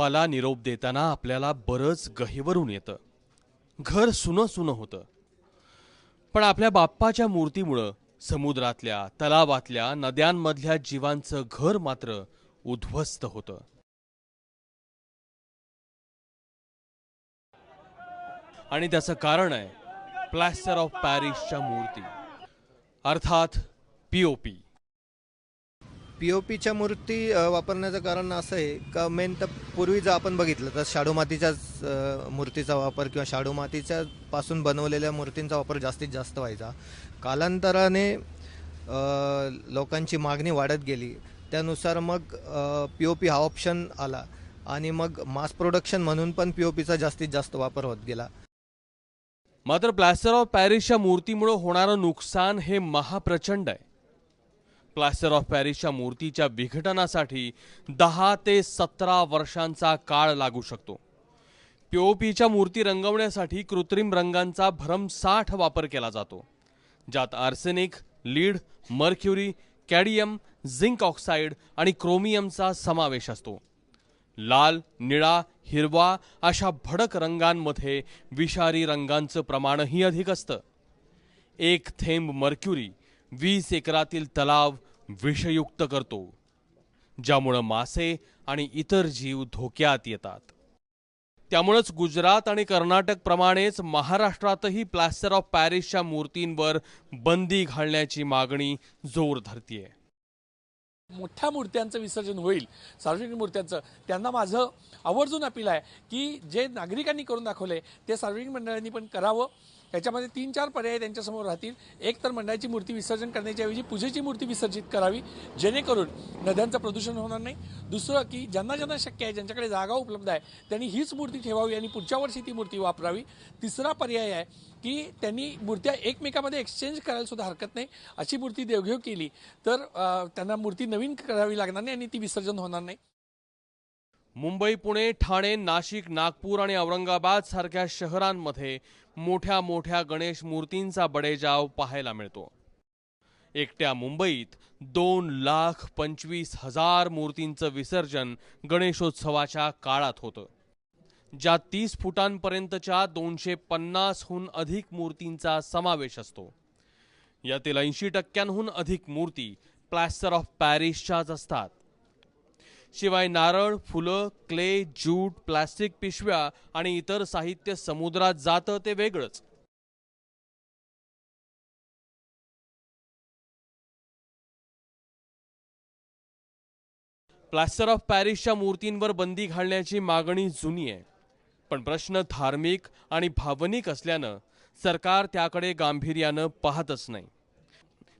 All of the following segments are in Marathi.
बाप्पाला निरोप देताना आपल्याला बरंच गहिवरून येतं. घर सुनं सुनं होतं. पण आपल्या बाप्पाच्या मूर्तीमुळं समुद्रातल्या, तलावातल्या, नद्यांमधल्या जीवांचं घर मात्र उद्ध्वस्त होतं. आणि त्याचं कारण आहे प्लॅस्टर ऑफ पॅरिसच्या मूर्ती, अर्थात पीओपी. पीओपीच्या मूर्ती वापरण्याचं कारण असं आहे का मेन तर पूर्वी जर आपण बघितलं तर शाडू मातीच्याच मूर्तीचा वापर किंवा शाडू मातीच्या पासून बनवलेल्या मूर्तींचा वापर जास्तीत जास्त व्हायचा. कालांतराने लोकांची मागणी वाढत गेली, त्यानुसार मग पीओपी हा ऑप्शन आला आणि मग मास प्रोडक्शन म्हणून पण पीओपीचा जास्तीत जास्त वापर होत गेला. मात्र प्लॅस्टर ऑफ पॅरिसच्या मूर्तीमुळे होणारं नुकसान हे महाप्रचंड आहे. प्लॅस्टर ऑफ पॅरिसच्या मूर्तीच्या विघटनासाठी 10 ते 17 वर्षांचा काळ लागू शकतो. पीओपीच्या मूर्ती रंगवण्यासाठी कृत्रिम रंगांचा भरमसाठ वापर केला जातो, ज्यात arsenic, lead, mercury, cadmium, zinc oxide आणि क्रोमियमचा समावेश असतो. लाल, निळा, हिरवा अशा भडक रंगांमध्ये विषारी रंगांचं प्रमाणही अधिक असतं. एक थेंब मर्क्युरी 20 एकरातील तलाव विषयुक्त करतो, ज्यामुळे मासे आणि इतर जीव धोक्यात येतात. त्यामुळेच गुजरात आणि कर्नाटक प्रमाणेच महाराष्ट्रातही प्लॅस्टर ऑफ पॅरिसच्या मूर्तींवर बंदी घालण्याची मागणी जोर धरतीये. मोठ्या मूर्त्यांचं विसर्जन होईल, सार्वजनिक मूर्त्यांचं, त्यांना माझं आवर्जून अपील आहे की जे नागरिकांनी करून दाखवले ते सार्वजनिक मंडळांनी पण करावं. याच्यामध्ये 3-4 पर्याय त्यांच्यासमोर राहतील. एक तर मंडळाची मूर्ती विसर्जन करण्याच्या ऐवजी पूजेची मूर्ती विसर्जित करावी, जेणेकरून नद्यांचं प्रदूषण होणार नाही. दुसरं की ज्यांना ज्यांना शक्य आहे, ज्यांच्याकडे जागा उपलब्ध आहे, त्यांनी हीच मूर्ती ठेवावी आणि पुढच्या वर्षी ती मूर्ती वापरावी. तिसरा पर्याय आहे की त्यांनी मूर्त्या एकमेकांमध्ये एक्सचेंज करायला सुद्धा हरकत नाही. अशी मूर्ती देवघेव केली तर त्यांना मूर्ती नवीन करावी लागणार नाही आणि ती विसर्जन होणार नाही. मुंबई, पुणे, ठाणे, नाशिक, नागपूर आणि औरंगाबाद सारख्या शहरांमध्ये मोठ्या मोठ्या गणेश मूर्तींचा बडेजाव पाहायला मिळतो. एकट्या मुंबईत 2,25,000 मूर्तींचं विसर्जन गणेशोत्सवाच्या काळात होतं, ज्यात 30 फुटांपर्यंतच्या 250हून अधिक मूर्तींचा समावेश असतो. यातील 80% अधिक मूर्ती प्लॅस्टर ऑफ पॅरिसच्याच असतात. शिवाय नारळ, फुलं, क्ले, ज्यूट, प्लास्टिक पिशव्या आणि इतर साहित्य समुद्रात जातं ते वेगळंच. प्लॅस्टर ऑफ पॅरिसच्या मूर्तींवर बंदी घालण्याची मागणी जुनी आहे, पण प्रश्न धार्मिक आणि भावनिक असल्यानं सरकार त्याकडे गांभीर्यानं पाहतच नाही.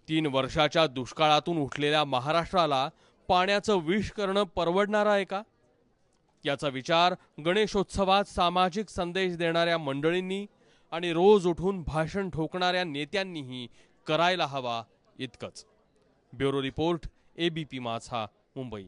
3 वर्षाच्या दुष्काळातून उठलेल्या महाराष्ट्राला पाण्याचं विष करणं परवडणारं आहे का? याचा विचार गणेशोत्सवात सामाजिक संदेश देणाऱ्या मंडळींनी आणि रोज उठून भाषण ठोकणाऱ्या नेत्यांनीही करायला हवा इतकंच. ब्युरो रिपोर्ट, ABP माझा, मुंबई.